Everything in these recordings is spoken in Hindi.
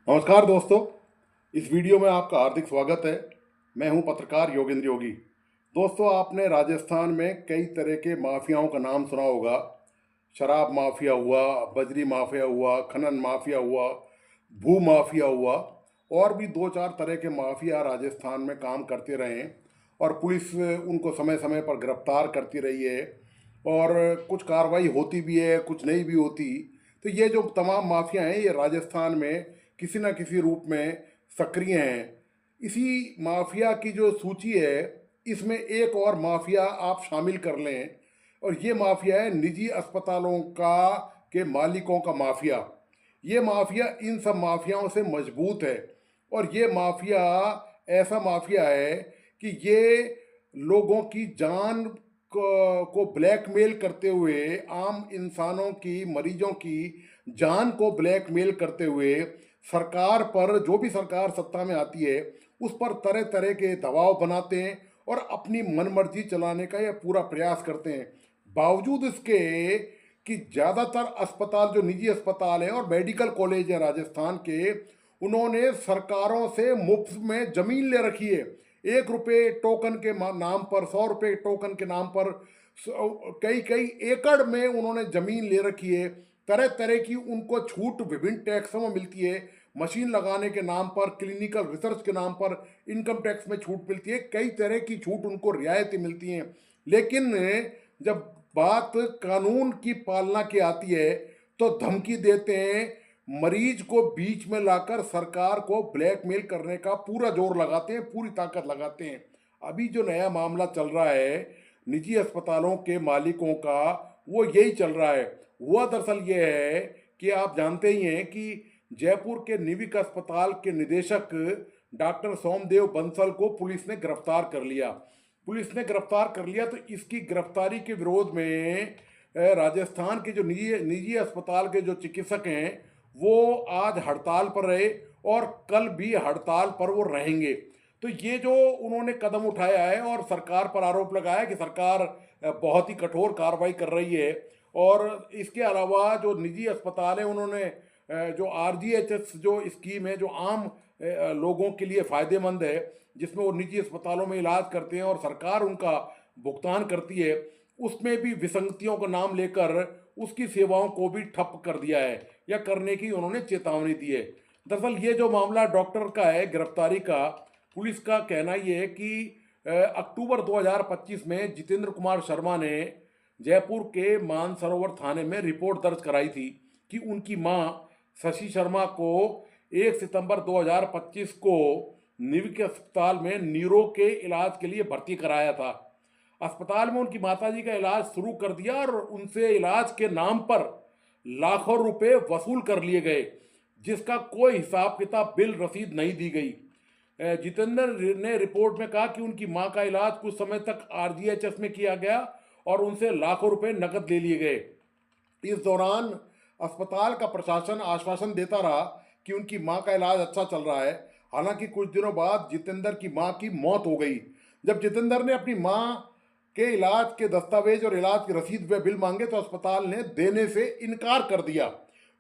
नमस्कार दोस्तों। इस वीडियो में आपका हार्दिक स्वागत है। मैं हूं पत्रकार योगेंद्र योगी। दोस्तों, आपने राजस्थान में कई तरह के माफियाओं का नाम सुना होगा। शराब माफिया हुआ, बजरी माफिया हुआ, खनन माफिया हुआ, भू माफिया हुआ, और भी दो चार तरह के माफिया राजस्थान में काम करते रहे हैं और पुलिस उनको समय समय पर गिरफ्तार करती रही है और कुछ कार्रवाई होती भी है, कुछ नहीं भी होती। तो ये जो तमाम माफिया हैं, ये राजस्थान में किसी न किसी रूप में सक्रिय हैं। इसी माफिया की जो सूची है, इसमें एक और माफिया आप शामिल कर लें, और ये माफिया है निजी अस्पतालों का के मालिकों का माफिया। ये माफिया इन सब माफियाओं से मजबूत है, और ये माफिया ऐसा माफिया है कि ये लोगों की जान को ब्लैकमेल करते हुए, आम इंसानों की, मरीजों की जान को ब्लैकमेल करते हुए सरकार पर, जो भी सरकार सत्ता में आती है, उस पर तरह तरह के दबाव बनाते हैं और अपनी मनमर्जी चलाने का यह पूरा प्रयास करते हैं। बावजूद इसके कि ज़्यादातर अस्पताल, जो निजी अस्पताल हैं और मेडिकल कॉलेज हैं राजस्थान के, उन्होंने सरकारों से मुफ्त में ज़मीन ले रखी है। 1 रुपये टोकन के नाम पर, 100 रुपये टोकन के नाम पर कई कई एकड़ में उन्होंने ज़मीन ले रखी है। तरह तरह की उनको छूट विभिन्न टैक्सों में मिलती है। मशीन लगाने के नाम पर, क्लिनिकल रिसर्च के नाम पर इनकम टैक्स में छूट मिलती है। कई तरह की छूट उनको, रियायतें मिलती हैं। लेकिन जब बात कानून की पालना की आती है तो धमकी देते हैं, मरीज को बीच में लाकर सरकार को ब्लैकमेल करने का पूरा जोर लगाते हैं, पूरी ताकत लगाते हैं। अभी जो नया मामला चल रहा है निजी अस्पतालों के मालिकों का, वो यही चल रहा है। हुआ दरअसल ये है कि आप जानते ही हैं कि जयपुर के निविक अस्पताल के निदेशक डॉक्टर सोमदेव बंसल को पुलिस ने गिरफ्तार कर लिया। तो इसकी गिरफ्तारी के विरोध में राजस्थान के जो निजी निजी अस्पताल के जो चिकित्सक हैं, वो आज हड़ताल पर रहे और कल भी हड़ताल पर वो रहेंगे। तो ये जो उन्होंने कदम उठाया है और सरकार पर आरोप लगाया कि सरकार बहुत ही कठोर कार्रवाई कर रही है, और इसके अलावा जो निजी अस्पताल हैं, उन्होंने जो आरजीएचएस जो स्कीम है, जो आम लोगों के लिए फ़ायदेमंद है, जिसमें वो निजी अस्पतालों में इलाज करते हैं और सरकार उनका भुगतान करती है, उसमें भी विसंगतियों का नाम लेकर उसकी सेवाओं को भी ठप कर दिया है, या करने की उन्होंने चेतावनी दी है। दरअसल ये जो मामला डॉक्टर का है गिरफ्तारी का, पुलिस का कहना ये है कि अक्टूबर 2025 में जितेंद्र कुमार शर्मा ने जयपुर के मानसरोवर थाने में रिपोर्ट दर्ज कराई थी कि उनकी मां शशि शर्मा को 1 सितंबर 2025 को निविक अस्पताल में नीरो के इलाज के लिए भर्ती कराया था। अस्पताल में उनकी माताजी का इलाज शुरू कर दिया और उनसे इलाज के नाम पर लाखों रुपए वसूल कर लिए गए, जिसका कोई हिसाब किताब, बिल रसीद नहीं दी गई। जितेंद्र ने रिपोर्ट में कहा कि उनकी मां का इलाज कुछ समय तक आरजीएचएस में किया गया और उनसे लाखों रुपए नकद ले लिए गए। इस दौरान अस्पताल का प्रशासन आश्वासन देता रहा कि उनकी मां का इलाज अच्छा चल रहा है। हालांकि कुछ दिनों बाद जितेंद्र की मां की मौत हो गई। जब जितेंद्र ने अपनी मां के इलाज के दस्तावेज और इलाज की रसीद व बिल मांगे तो अस्पताल ने देने से इनकार कर दिया।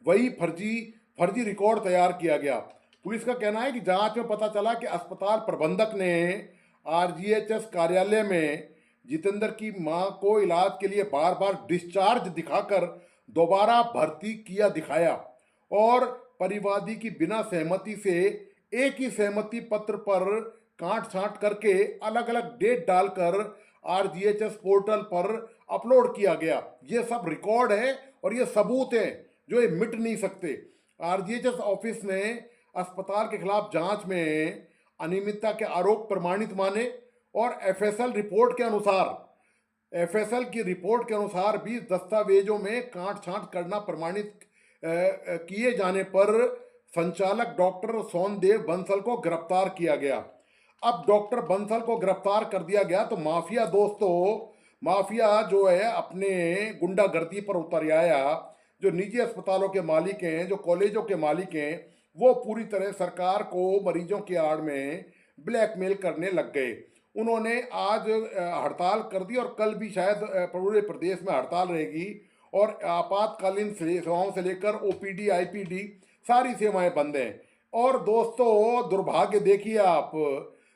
वही फर्जी फर्जी रिकॉर्ड तैयार किया गया। पुलिस का कहना है कि जांच में पता चला कि अस्पताल प्रबंधक ने आरजीएचएस कार्यालय में जितेंद्र की मां को इलाज के लिए बार बार डिस्चार्ज दिखाकर दोबारा भर्ती किया दिखाया, और परिवादी की बिना सहमति से एक ही सहमति पत्र पर काट छांट करके अलग अलग डेट डालकर आरजीएचएस पोर्टल पर अपलोड किया गया। ये सब रिकॉर्ड है और ये सबूत है जो ये मिट नहीं सकते। आरजीएचएस ऑफिस ने अस्पताल के खिलाफ जांच में अनियमितता के आरोप प्रमाणित माने, और एफएसएल की रिपोर्ट के अनुसार भी दस्तावेजों में काट छांट करना प्रमाणित किए जाने पर संचालक डॉक्टर सोनदेव बंसल को गिरफ्तार किया गया। अब डॉक्टर बंसल को गिरफ्तार कर दिया गया तो माफिया, दोस्तों, माफिया जो है अपने गुंडागर्दी पर उतर आया। जो निजी अस्पतालों के मालिक हैं, जो कॉलेजों के मालिक हैं, वो पूरी तरह सरकार को मरीजों की आड़ में ब्लैकमेल करने लग गए। उन्होंने आज हड़ताल कर दी और कल भी शायद पूरे प्रदेश में हड़ताल रहेगी, और आपातकालीन सेवाओं से लेकर ओपीडी, आईपीडी, सारी सेवाएं बंद हैं। और दोस्तों दुर्भाग्य देखिए आप,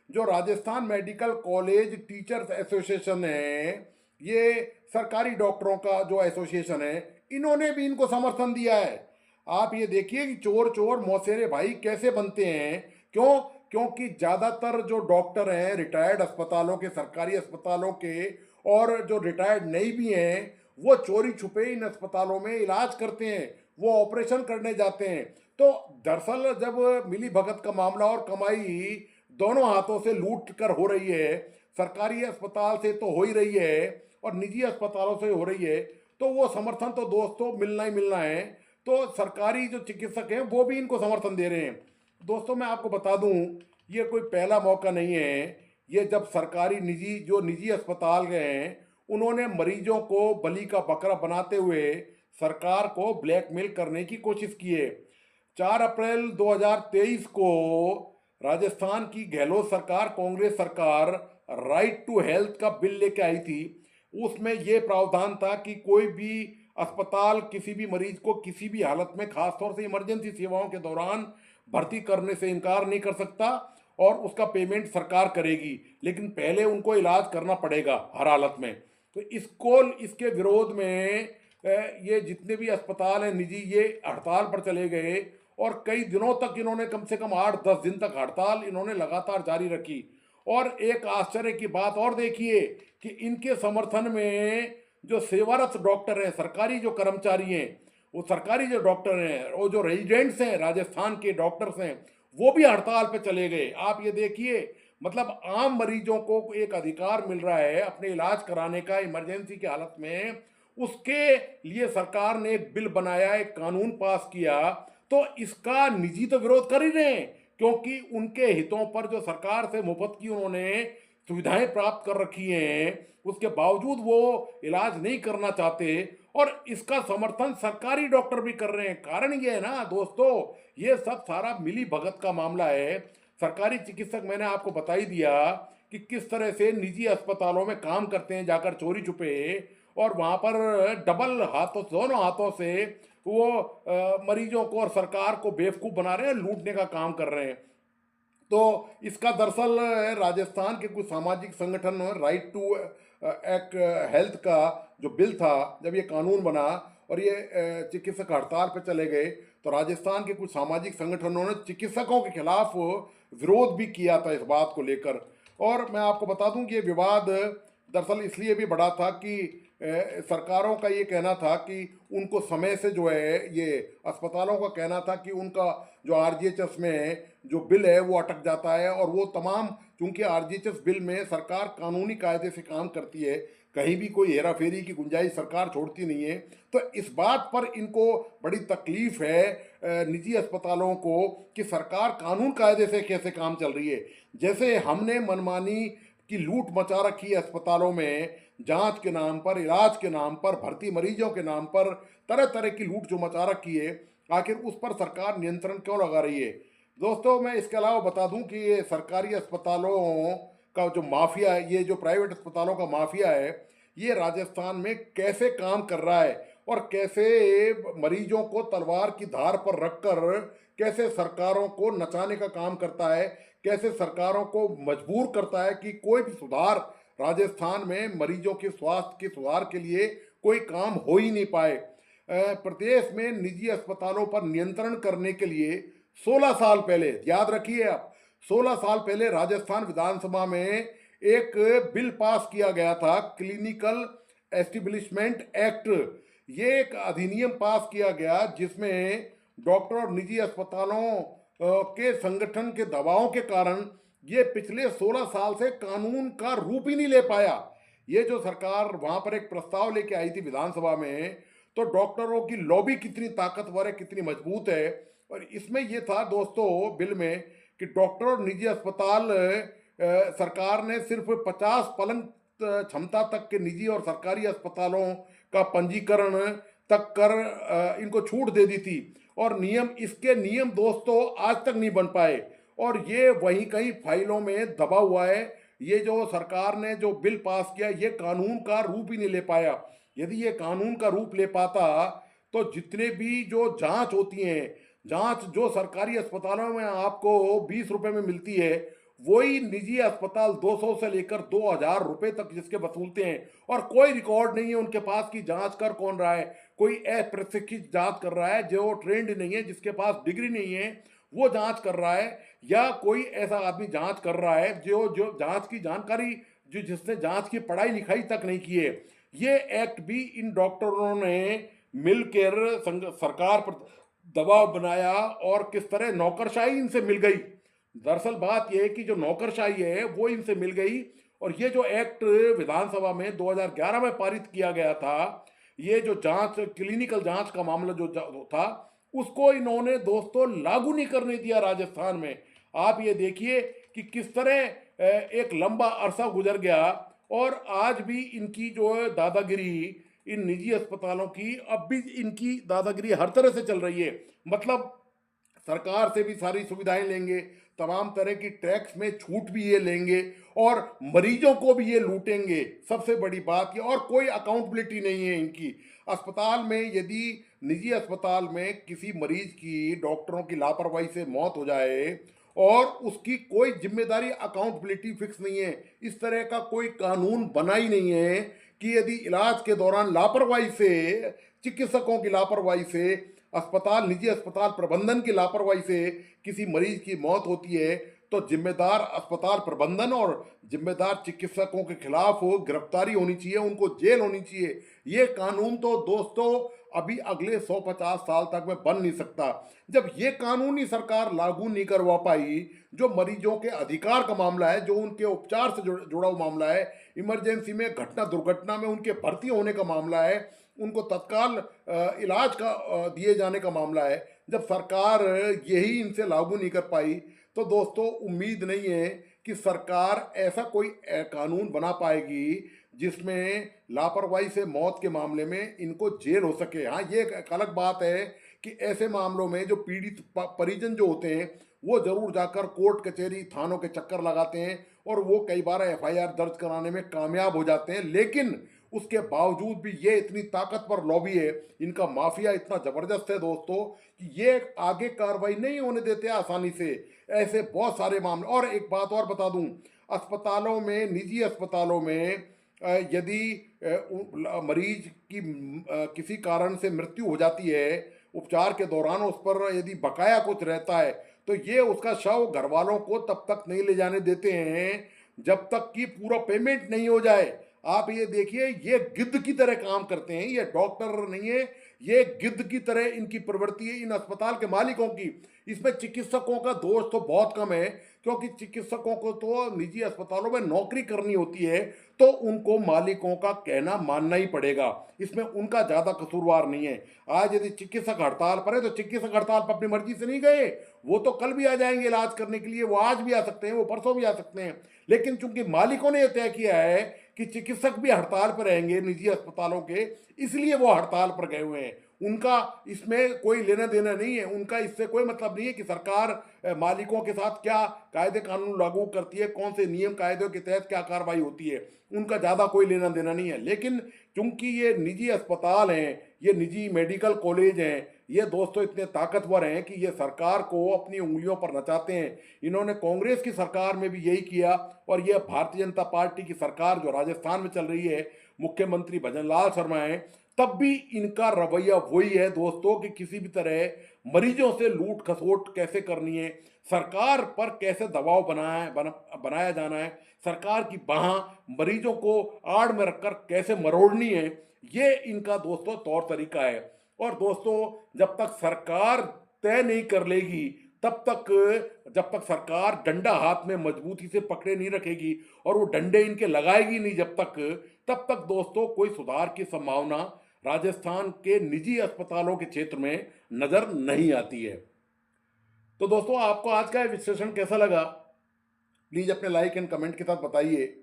जो Rajasthan medical college teachers association है, ये सरकारी डॉक्टरों का जो एसोसिएशन है, इन्होंने भी इनको समर्थन दिया है। आप ये देखिए कि चोर चोर मौसेरे भाई कैसे बनते हैं। क्यों? क्योंकि ज़्यादातर जो डॉक्टर हैं रिटायर्ड अस्पतालों के, सरकारी अस्पतालों के, और जो रिटायर्ड नहीं भी हैं, वो चोरी छुपे इन अस्पतालों में इलाज करते हैं, वो ऑपरेशन करने जाते हैं। तो दरअसल जब मिली भगत का मामला और कमाई दोनों हाथों से लूट कर हो रही है, सरकारी अस्पताल से तो हो ही रही है और निजी अस्पतालों से हो रही है, तो वो समर्थन तो दोस्तों मिलना ही मिलना है। तो सरकारी जो चिकित्सक हैं वो भी इनको समर्थन दे रहे हैं। दोस्तों मैं आपको बता दूं, ये कोई पहला मौका नहीं है। ये जब सरकारी निजी जो निजी अस्पताल गए हैं, उन्होंने मरीजों को बलि का बकरा बनाते हुए सरकार को ब्लैकमेल करने की कोशिश की है। 4 अप्रैल 2023 को राजस्थान की गहलोत सरकार, कांग्रेस सरकार, राइट टू हेल्थ का बिल लेके आई थी। उसमें यह प्रावधान था कि कोई भी अस्पताल किसी भी मरीज को किसी भी हालत में, खासतौर से इमरजेंसी सेवाओं के दौरान, भर्ती करने से इनकार नहीं कर सकता और उसका पेमेंट सरकार करेगी, लेकिन पहले उनको इलाज करना पड़ेगा हर हालत में। तो इसके विरोध में ये जितने भी अस्पताल हैं निजी, ये हड़ताल पर चले गए और कई दिनों तक इन्होंने, कम से कम 8-10 दिन तक हड़ताल इन्होंने लगातार जारी रखी। और एक आश्चर्य की बात और देखिए कि इनके समर्थन में जो सेवारत डॉक्टर हैं, सरकारी जो कर्मचारी हैं, वो सरकारी जो डॉक्टर हैं, वो जो रेजिडेंट्स हैं, राजस्थान के डॉक्टर्स हैं, वो भी हड़ताल पे चले गए। आप ये देखिए, मतलब आम मरीजों को एक अधिकार मिल रहा है अपने इलाज कराने का इमरजेंसी की हालत में, उसके लिए सरकार ने एक बिल बनाया, एक कानून पास किया। तो इसका निजी तो विरोध कर ही रहे हैं, क्योंकि उनके हितों पर जो सरकार से मुफ्त की उन्होंने सुविधाएं प्राप्त कर रखी हैं, उसके बावजूद वो इलाज नहीं करना चाहते और इसका समर्थन सरकारी डॉक्टर भी कर रहे हैं। कारण ये है ना दोस्तों, ये सब सारा मिली भगत का मामला है। सरकारी चिकित्सक, मैंने आपको बता ही दिया कि किस तरह से निजी अस्पतालों में काम करते हैं जाकर चोरी छुपे, और वहाँ पर डबल हाथों, दोनों हाथों से वो मरीजों को और सरकार को बेवकूफ़ बना रहे हैं, लूटने का काम कर रहे हैं। तो इसका दरअसल राजस्थान के कुछ सामाजिक संगठन, राइट टू एक्ट हेल्थ का जो बिल था, जब ये कानून बना और ये चिकित्सक हड़ताल पर चले गए, तो राजस्थान के कुछ सामाजिक संगठनों ने चिकित्सकों के खिलाफ विरोध भी किया था इस बात को लेकर। और मैं आपको बता दूं कि ये विवाद दरअसल इसलिए भी बढ़ा था कि सरकारों का ये कहना था कि उनको समय से जो है, ये अस्पतालों का कहना था कि उनका जो आरजीएचएस में जो बिल है वो अटक जाता है, और वो तमाम, चूंकि आरजीएचएस बिल में सरकार कानूनी कायदे से काम करती है, कहीं भी कोई हेराफेरी की गुंजाइश सरकार छोड़ती नहीं है। तो इस बात पर इनको बड़ी तकलीफ है निजी अस्पतालों को कि सरकार कानून कायदे से कैसे काम चल रही है। जैसे हमने मनमानी की लूट मचा रखी है अस्पतालों में, जांच के नाम पर, इलाज के नाम पर, भर्ती मरीजों के नाम पर तरह तरह की लूट जो मचा रखी है, आखिर उस पर सरकार नियंत्रण क्यों लगा रही है। दोस्तों मैं इसके अलावा बता दूं कि ये सरकारी अस्पतालों का जो माफिया है, ये जो प्राइवेट अस्पतालों का माफिया है, ये राजस्थान में कैसे काम कर रहा है और कैसे मरीजों को तलवार की धार पर रखकर कैसे सरकारों को नचाने का काम करता है, कैसे सरकारों को मजबूर करता है कि कोई भी सुधार राजस्थान में मरीजों के स्वास्थ्य के सुधार के लिए कोई काम हो ही नहीं पाए। प्रदेश में निजी अस्पतालों पर नियंत्रण करने के लिए 16 साल पहले, याद रखिए आप, 16 साल पहले राजस्थान विधानसभा में एक बिल पास किया गया था, क्लिनिकल एस्टेब्लिशमेंट एक्ट। ये एक अधिनियम पास किया गया जिसमें डॉक्टर और निजी अस्पतालों के संगठन के दबाव के कारण ये पिछले 16 साल से कानून का रूप ही नहीं ले पाया। ये जो सरकार वहाँ पर एक प्रस्ताव लेके आई थी विधानसभा में, तो डॉक्टरों की लॉबी कितनी ताकतवर है, कितनी मजबूत है। और इसमें ये था दोस्तों बिल में कि डॉक्टर और निजी अस्पताल, सरकार ने सिर्फ 50 पलंग क्षमता तक के निजी और सरकारी अस्पतालों का पंजीकरण तक कर इनको छूट दे दी थी, और इसके नियम दोस्तों आज तक नहीं बन पाए, और ये वहीं कहीं फाइलों में दबा हुआ है। ये जो सरकार ने जो बिल पास किया, ये कानून का रूप ही नहीं ले पाया। यदि ये कानून का रूप ले पाता तो जितने भी जो जांच होती हैं, जांच जो सरकारी अस्पतालों में आपको 20 रुपए में मिलती है, वही निजी अस्पताल 200 से लेकर 2000 रुपए तक जिसके वसूलते हैं, और कोई रिकॉर्ड नहीं है उनके पास कि जांच कर कौन रहा है। कोई अप्रशिक्षित जांच कर रहा है, जो ट्रेंड नहीं है, जिसके पास डिग्री नहीं है, वो जांच कर रहा है, या कोई ऐसा आदमी जांच कर रहा है जो जो जांच की जानकारी, जो जिसने जांच की पढ़ाई लिखाई तक नहीं की है। ये एक्ट भी इन डॉक्टरों ने मिलकर सरकार पर दबाव बनाया, और किस तरह नौकरशाही इनसे मिल गई। दरअसल बात यह है कि जो नौकरशाही है वो इनसे मिल गई, और ये जो एक्ट विधानसभा में 2011 में पारित किया गया था, ये जो जांच, क्लिनिकल जांच का मामला जो था, उसको इन्होंने दोस्तों लागू नहीं करने दिया राजस्थान में। आप ये देखिए कि किस तरह एक लंबा अरसा गुजर गया, और आज भी इनकी जो है दादागिरी इन निजी अस्पतालों की, अब भी इनकी दादागिरी हर तरह से चल रही है। मतलब सरकार से भी सारी सुविधाएं लेंगे, तमाम तरह की टैक्स में छूट भी ये लेंगे, और मरीजों को भी ये लूटेंगे। सबसे बड़ी बात ये, और कोई अकाउंटेबिलिटी नहीं है इनकी। अस्पताल में यदि निजी अस्पताल में किसी मरीज की डॉक्टरों की लापरवाही से मौत हो जाए, और उसकी कोई जिम्मेदारी, अकाउंटेबिलिटी फिक्स नहीं है, इस तरह का कोई कानून बना ही नहीं है कि यदि इलाज के दौरान लापरवाही से, चिकित्सकों की लापरवाही से, अस्पताल, निजी अस्पताल प्रबंधन की लापरवाही से किसी मरीज की मौत होती है, तो जिम्मेदार अस्पताल प्रबंधन और जिम्मेदार चिकित्सकों के खिलाफ गिरफ्तारी होनी चाहिए, उनको जेल होनी चाहिए। ये कानून तो दोस्तों अभी अगले 150 साल तक में बन नहीं सकता। जब ये कानून ही सरकार लागू नहीं करवा पाई, जो मरीजों के अधिकार का मामला है, जो उनके उपचार से जुड़ा हुआ मामला है, इमरजेंसी में, घटना दुर्घटना में उनके भर्ती होने का मामला है, उनको तत्काल इलाज का दिए जाने का मामला है, जब सरकार यही इनसे लागू नहीं कर पाई, तो दोस्तों उम्मीद नहीं है कि सरकार ऐसा कोई कानून बना पाएगी जिसमें लापरवाही से मौत के मामले में इनको जेल हो सके। हाँ, ये एक अलग बात है कि ऐसे मामलों में जो पीड़ित परिजन जो होते हैं, वो जरूर जाकर कोर्ट कचहरी थानों के चक्कर लगाते हैं, और वो कई बार एफआईआर दर्ज कराने में कामयाब हो जाते हैं। लेकिन उसके बावजूद भी ये इतनी ताकतवर लॉबी है, इनका माफिया इतना जबरदस्त है दोस्तों, कि ये आगे कार्रवाई नहीं होने देते आसानी से। ऐसे बहुत सारे मामले। और एक बात और बता दूं, अस्पतालों में, निजी अस्पतालों में यदि मरीज की किसी कारण से मृत्यु हो जाती है, उपचार के दौरान उस पर यदि बकाया कुछ रहता है, तो ये उसका शव घर वालों को तब तक नहीं ले जाने देते हैं जब तक कि पूरा पेमेंट नहीं हो जाए। आप ये देखिए, ये गिद्ध की तरह काम करते हैं, ये डॉक्टर नहीं है, ये गिद्ध की तरह इनकी प्रवृत्ति है इन अस्पताल के मालिकों की। इसमें चिकित्सकों का दोष तो बहुत कम है, क्योंकि चिकित्सकों को तो निजी अस्पतालों में नौकरी करनी होती है, तो उनको मालिकों का कहना मानना ही पड़ेगा, इसमें उनका ज़्यादा कसूरवार नहीं है। आज यदि चिकित्सक हड़ताल पर है, तो चिकित्सक हड़ताल पर अपनी मर्जी से नहीं गए, वो तो कल भी आ जाएंगे इलाज करने के लिए, वो आज भी आ सकते हैं, वो परसों भी आ सकते हैं। लेकिन चूंकि मालिकों ने यह तय किया है कि चिकित्सक भी हड़ताल पर रहेंगे निजी अस्पतालों के, इसलिए वो हड़ताल पर गए हुए हैं। उनका इसमें कोई लेना देना नहीं है, उनका इससे कोई मतलब नहीं है कि सरकार मालिकों के साथ क्या कायदे कानून लागू करती है, कौन से नियम कायदों के तहत क्या कार्रवाई होती है, उनका ज़्यादा कोई लेना देना नहीं है। लेकिन चूंकि ये निजी अस्पताल हैं, ये निजी मेडिकल कॉलेज हैं, ये दोस्तों इतने ताकतवर हैं कि ये सरकार को अपनी उंगलियों पर नचाते हैं। इन्होंने कांग्रेस की सरकार में भी यही किया, और ये भारतीय जनता पार्टी की सरकार जो राजस्थान में चल रही है, मुख्यमंत्री भजनलाल शर्मा हैं, तब भी इनका रवैया वही है दोस्तों कि किसी भी तरह मरीजों से लूट खसोट कैसे करनी है, सरकार पर कैसे दबाव बनाया जाना है, सरकार की बाह मरीजों को आड़ में रखकर कैसे मरोड़नी है, ये इनका दोस्तों तौर तरीका है। और दोस्तों जब तक सरकार तय नहीं कर लेगी, तब तक, जब तक सरकार डंडा हाथ में मजबूती से पकड़े नहीं रखेगी और वो डंडे इनके लगाएगी नहीं जब तक, तब तक दोस्तों कोई सुधार की संभावना राजस्थान के निजी अस्पतालों के क्षेत्र में नजर नहीं आती है। तो दोस्तों आपको आज का विश्लेषण कैसा लगा, प्लीज अपने लाइक एंड कमेंट के साथ बताइए।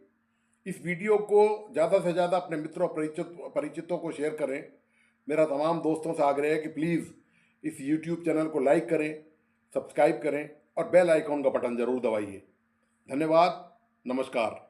इस वीडियो को ज़्यादा से ज़्यादा अपने मित्रों परिचितों को शेयर करें। मेरा तमाम दोस्तों से आग्रह है कि प्लीज़ इस YouTube चैनल को लाइक करें, सब्सक्राइब करें और बेल आइकॉन का बटन ज़रूर दबाइए। धन्यवाद, नमस्कार।